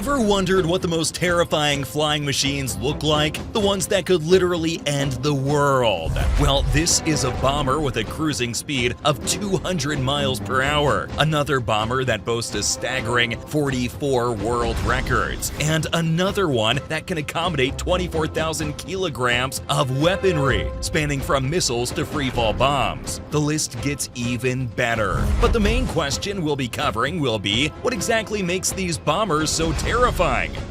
Ever wondered what the most terrifying flying machines look like? The ones that could literally end the world. Well, this is a bomber with a cruising speed of 200 miles per hour. Another bomber that boasts a staggering 44 world records. And another one that can accommodate 24,000 kilograms of weaponry, spanning from missiles to freefall bombs. The list gets even better. But the main question we'll be covering will be, what exactly makes these bombers so terrifying?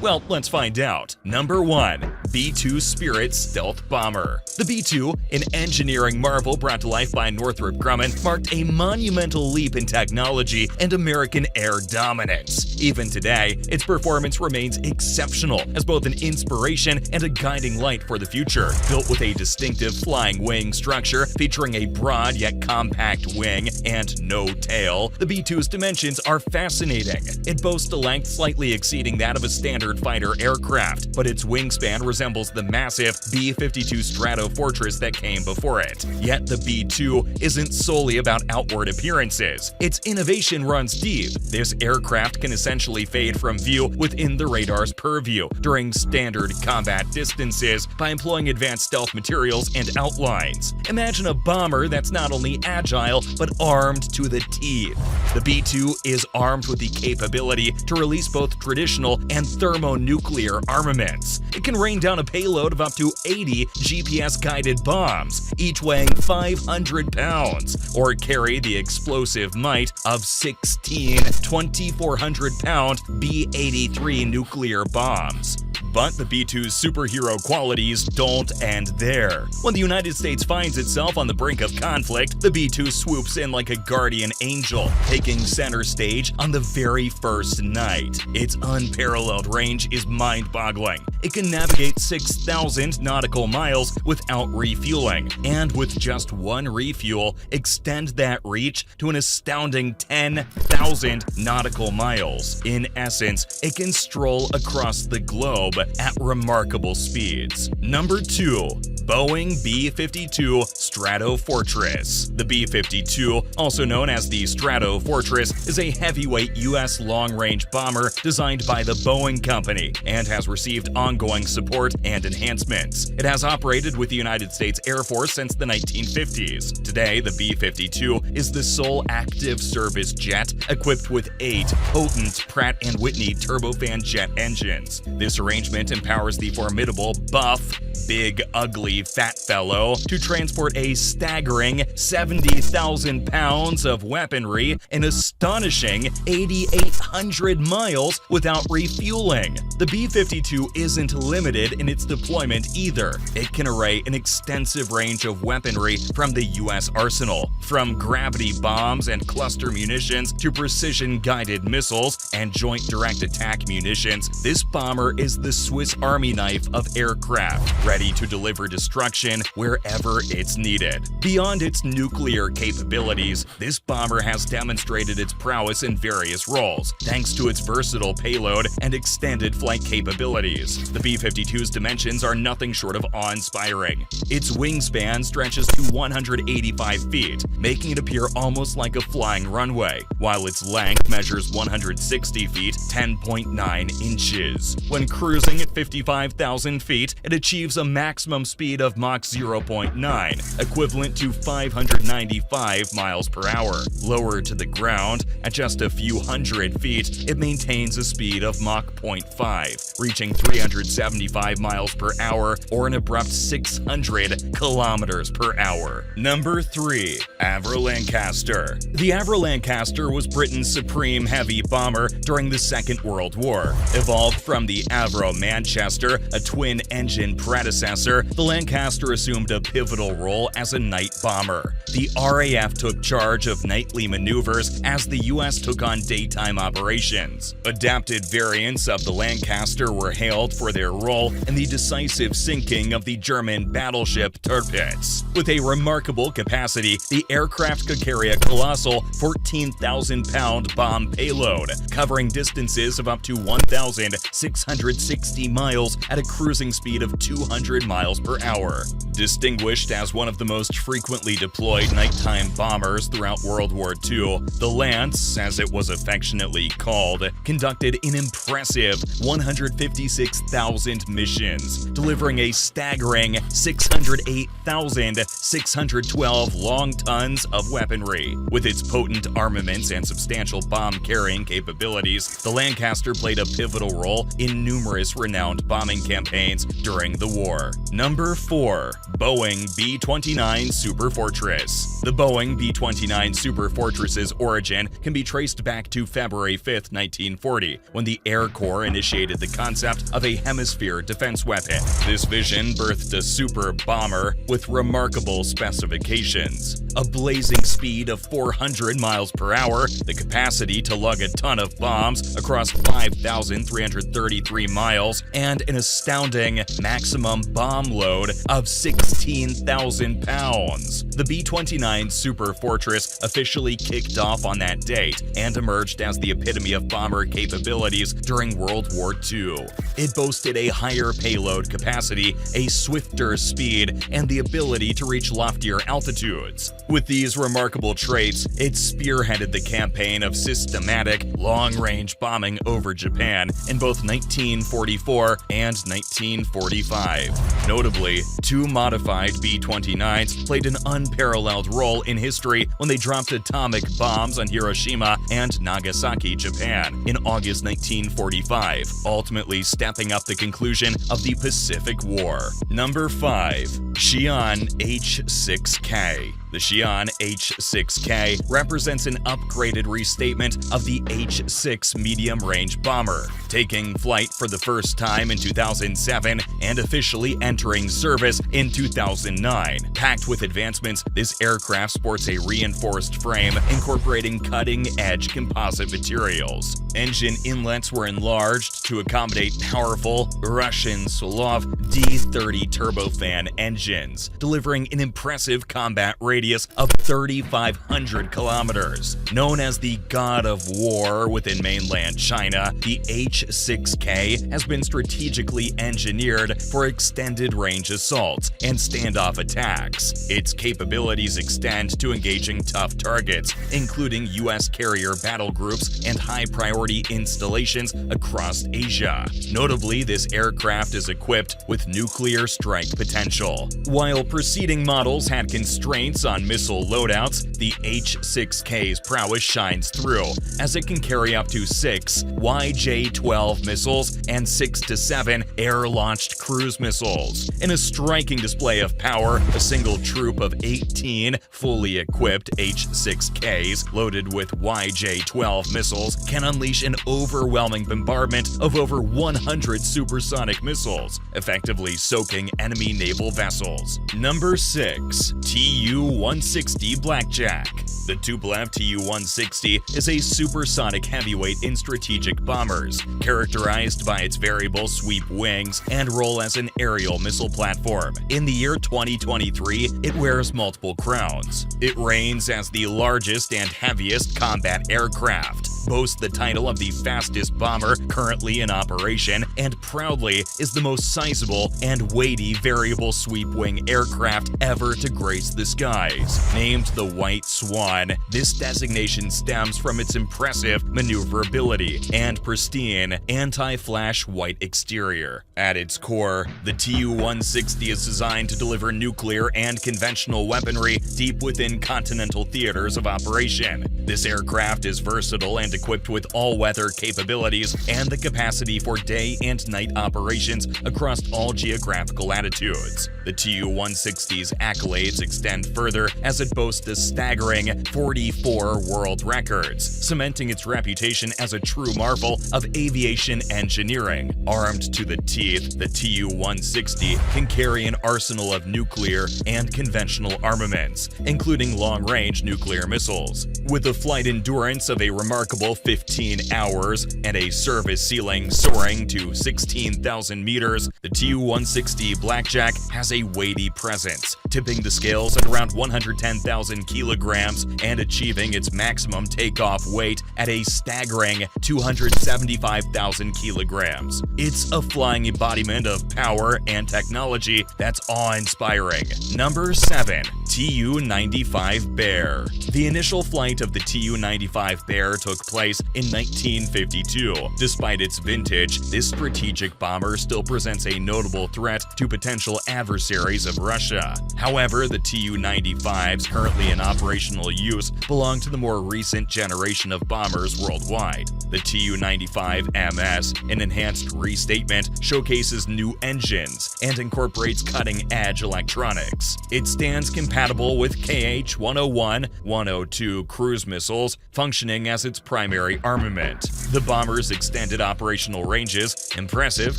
Well, let's find out. Number 1. B-2 Spirit Stealth Bomber. The B-2, an engineering marvel brought to life by Northrop Grumman, marked a monumental leap in technology and American air dominance. Even today, its performance remains exceptional as both an inspiration and a guiding light for the future. Built with a distinctive flying wing structure featuring a broad yet compact wing and no tail, the B-2's dimensions are fascinating. It boasts a length slightly exceeding that of a standard fighter aircraft, but its wingspan resembles the massive B-52 Stratofortress that came before it. Yet the B-2 isn't solely about outward appearances. Its innovation runs deep. This aircraft can essentially fade from view within the radar's purview during standard combat distances by employing advanced stealth materials and outlines. Imagine a bomber that's not only agile, but armed to the teeth. The B-2 is armed with the capability to release both traditional and thermonuclear armaments. It can rain down a payload of up to 80 GPS-guided bombs, each weighing 500 pounds, or carry the explosive might of 16 2,400-pound B-83 nuclear bombs. But the B-2's superhero qualities don't end there. When the United States finds itself on the brink of conflict, the B-2 swoops in like a guardian angel, taking center stage on the very first night. Its unparalleled range is mind-boggling. It can navigate 6,000 nautical miles without refueling, and with just one refuel, extend that reach to an astounding 10,000 nautical miles. In essence, it can stroll across the globe at remarkable speeds. Number 2. Boeing B-52 Stratofortress. The B-52, also known as the Stratofortress, is a heavyweight U.S. long-range bomber designed by the Boeing Company and has received ongoing support and enhancements. It has operated with the United States Air Force since the 1950s. Today, the B-52 is the sole active service jet equipped with 8 potent Pratt & Whitney turbofan jet engines. This arrangement empowers the formidable, buff, big, ugly, fat fellow to transport a staggering 70,000 pounds of weaponry an astonishing 8,800 miles without refueling. The B-52 isn't limited in its deployment either. It can array an extensive range of weaponry from the U.S. arsenal, from gravity bombs and cluster munitions to precision-guided missiles and joint direct attack munitions. This bomber is the Swiss Army knife of aircraft, ready to deliver destruction wherever it's needed. Beyond its nuclear capabilities, this bomber has demonstrated its prowess in various roles, thanks to its versatile payload and extended flight capabilities. The B-52's dimensions are nothing short of awe-inspiring. Its wingspan stretches to 185 feet, making it appear almost like a flying runway, while its length measures 160 feet, 10.9 inches. When cruising at 55,000 feet, it achieves a maximum speed of Mach 0.9, equivalent to 595 miles per hour. Lower to the ground, at just a few hundred feet, it maintains a speed of Mach 0.5, reaching 375 miles per hour or an abrupt 600 kilometers per hour. Number 3. Avro Lancaster. The Avro Lancaster was Britain's supreme heavy bomber during the Second World War. Evolved from the Avro Manchester, a twin-engine predecessor, the Lancaster assumed a pivotal role as a night bomber. The RAF took charge of nightly maneuvers as the U.S. took on daytime operations. Adapted variants of the Lancaster were hailed for their role in the decisive sinking of the German battleship Tirpitz. With a remarkable capacity, the aircraft could carry a colossal 14,000-pound bomb payload, covering distances of up to 1,660 miles at a cruising speed of 200 miles per hour. Distinguished as one of the most frequently deployed nighttime bombers throughout World War II, the Lance, as it was affectionately called, conducted an impressive 156,000 missions, delivering a staggering 608,612 long tons of weaponry. With its potent armaments and substantial bomb-carrying capabilities, the Lancaster played a pivotal role in numerous renowned bombing campaigns during the war. Number 4. Boeing B-29 Superfortress. The Boeing B-29 Superfortress's origin can be traced back to February 5, 1940, when the Air Corps initiated the concept of a hemisphere defense weapon. This vision birthed a super bomber with remarkable specifications: a blazing speed of 400 miles per hour, the capacity to lug a ton of bombs across 5,333 miles, and an astounding maximum bomb load of 16,000 pounds. The B-29 Superfortress officially kicked off on that date and emerged as the epitome of bomber capabilities during World War II. It boasted a higher payload capacity, a swifter speed, and the ability to reach loftier altitudes. With these remarkable traits, it spearheaded the campaign of systematic, long-range bombing over Japan in both 1944 and 1945. Notably, two modified B-29s played an unparalleled role in history when they dropped atomic bombs on Hiroshima and Nagasaki, Japan, in August 1945, ultimately stepping up the conclusion of the Pacific War. Number 5. Xi'an H-6K. The Xi'an H-6K represents an upgraded restatement of the H-6 medium-range bomber, taking flight for the first time in 2007 and officially entering service in 2009. Packed with advancements, this aircraft sports a reinforced frame incorporating cutting-edge composite materials. Engine inlets were enlarged to accommodate powerful Russian Solov D-30 turbofan engines, delivering an impressive combat radius of 3,500 kilometers. Known as the God of War within mainland China, the H-6K has been strategically engineered for extended range assaults and standoff attacks. Its capabilities extend to engaging tough targets, including U.S. carrier battle groups and high-priority installations across Asia. Notably, this aircraft is equipped with nuclear strike potential. While preceding models had constraints on missile loadouts, the H-6K's prowess shines through, as it can carry up to 6 YJ-12 missiles and 6 to 7 air-launched cruise missiles. In a striking display of power, a single troop of 18 fully equipped H-6Ks loaded with YJ-12 missiles can unleash an overwhelming bombardment of over 100 supersonic missiles, effectively soaking enemy naval vessels. Number 6. Tu-160 Blackjack. The Tupolev Tu-160 is a supersonic heavyweight in strategic bombers, characterized by its variable sweep wings and role as an aerial missile platform. In the year 2023, it wears multiple crowns. It reigns as the largest and heaviest combat aircraft, boasts the title of the fastest bomber currently in operation, and proudly is the most sizable and weighty variable sweep wing aircraft ever to grace the skies. Named the White Swan, this designation stems from its impressive maneuverability and pristine anti-flash white exterior. At its core, the Tu-160 is designed to deliver nuclear and conventional weaponry deep within continental theaters of operation. This aircraft is versatile and equipped with all-weather capabilities and the capacity for day and night operations across all geographical latitudes. The Tu-160's accolades extend further as it boasts a staggering 44 world records, cementing its reputation as a true marvel of aviation engineering. Armed to the teeth, the Tu-160 can carry an arsenal of nuclear and conventional armaments, including long-range nuclear missiles. With the flight endurance of a remarkable total 15 hours and a service ceiling soaring to 16,000 meters, the Tu-160 Blackjack has a weighty presence, tipping the scales at around 110,000 kilograms and achieving its maximum takeoff weight at a staggering 275,000 kilograms. It's a flying embodiment of power and technology that's awe-inspiring. Number 7. Tu-95 Bear. The initial flight of the Tu-95 Bear took place in 1952. Despite its vintage, this strategic bomber still presents a notable threat to potential adversaries of Russia. However, the Tu-95s currently in operational use belong to the more recent generation of bombers worldwide. The Tu-95MS, an enhanced restatement, showcases new engines and incorporates cutting-edge electronics. It stands compatible with KH-101-102 cruise missiles, functioning as its primary armament. The bomber's extended operational ranges, impressive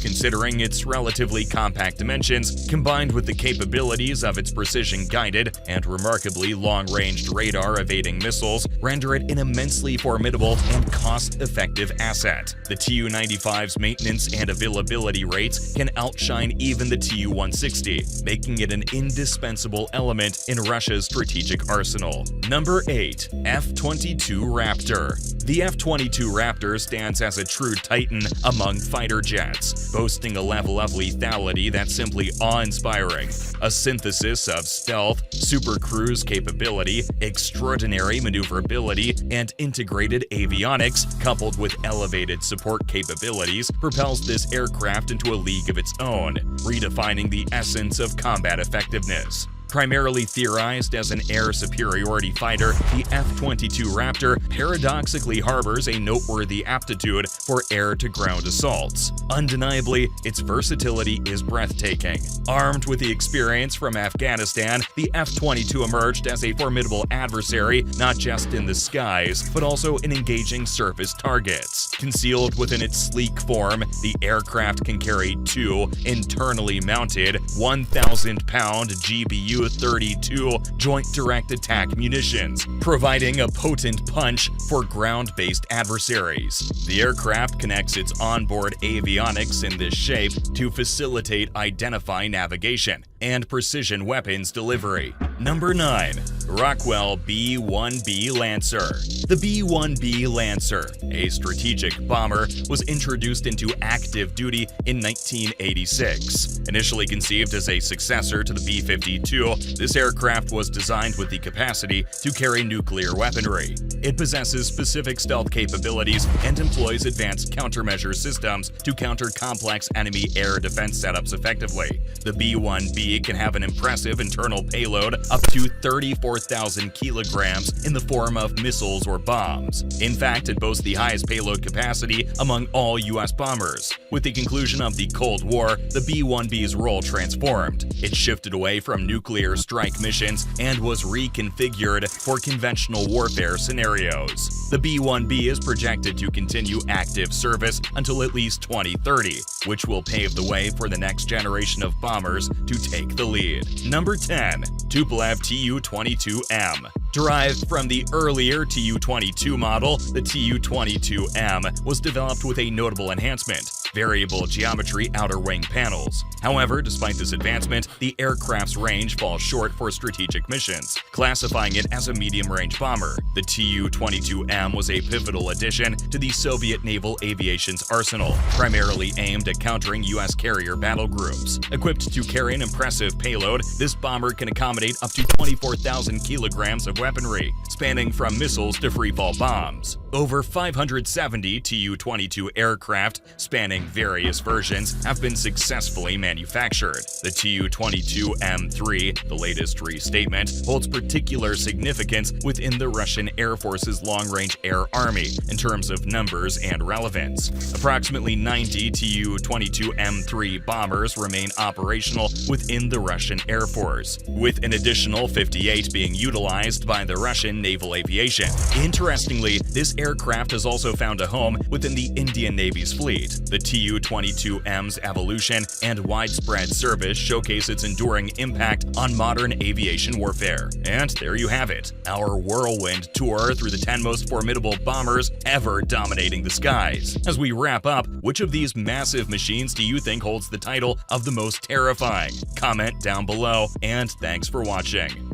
considering its relatively compact dimensions, combined with the capabilities of its precision-guided and remarkably long-ranged radar-evading missiles, render it an immensely formidable and cost-effective asset. The Tu-95's maintenance and availability rates can outshine even the Tu-160, making it an indispensable element in Russia's strategic arsenal. Number 8. F-22 Raptor. The F-22 Raptor stands as a true titan among fighter jets, boasting a level of lethality that's simply awe-inspiring. A synthesis of stealth, supercruise capability, extraordinary maneuverability, and integrated avionics, coupled with elevated support capabilities, propels this aircraft into a league of its own, redefining the essence of combat effectiveness. Primarily theorized as an air superiority fighter, the F-22 Raptor paradoxically harbors a noteworthy aptitude for air-to-ground assaults. Undeniably, its versatility is breathtaking. Armed with the experience from Afghanistan, the F-22 emerged as a formidable adversary not just in the skies, but also in engaging surface targets. Concealed within its sleek form, the aircraft can carry two internally mounted 1,000-pound GBU-32 Joint Direct Attack munitions, providing a potent punch for ground-based adversaries. The aircraft connects its onboard avionics in this shape to facilitate identifying navigation and precision weapons delivery. Number 9. Rockwell B-1B Lancer. The B-1B Lancer, a strategic bomber, was introduced into active duty in 1986. Initially conceived as a successor to the B-52, this aircraft was designed with the capacity to carry nuclear weaponry. It possesses specific stealth capabilities and employs advanced countermeasure systems to counter complex enemy air defense setups effectively. The B-1B can have an impressive internal payload up to 34,000 kilograms in the form of missiles or bombs. In fact, it boasts the highest payload capacity among all U.S. bombers. With the conclusion of the Cold War, the B-1B's role transformed. It shifted away from nuclear strike missions and was reconfigured for conventional warfare scenarios. The B-1B is projected to continue active service until at least 2030, which will pave the way for the next generation of bombers to take the lead. Number 10. Tupolev Tu-22M. Derived from the earlier Tu-22 model, the Tu-22M was developed with a notable enhancement: variable geometry outer wing panels. However, despite this advancement, the aircraft's range falls short for strategic missions, classifying it as a medium-range bomber. The Tu-22M was a pivotal addition to the Soviet naval aviation's arsenal, primarily aimed at countering U.S. carrier battle groups. Equipped to carry an impressive payload, this bomber can accommodate up to 24,000 kilograms of weaponry, spanning from missiles to freefall bombs. Over 570 Tu-22 aircraft, spanning various versions, have been successfully manufactured. The Tu-22M3, the latest restatement, holds particular significance within the Russian Air Force's long-range air army in terms of numbers and relevance. Approximately 90 Tu-22M3 bombers remain operational within the Russian Air Force, with an additional 58 being utilized by the Russian naval aviation. Interestingly, this aircraft has also found a home within the Indian Navy's fleet. The Tu-22M's evolution and widespread service showcase its enduring impact on modern aviation warfare. And there you have it, our whirlwind tour through the 10 most formidable bombers ever dominating the skies. As we wrap up, which of these massive machines do you think holds the title of the most terrifying? Comment down below, and thanks for watching.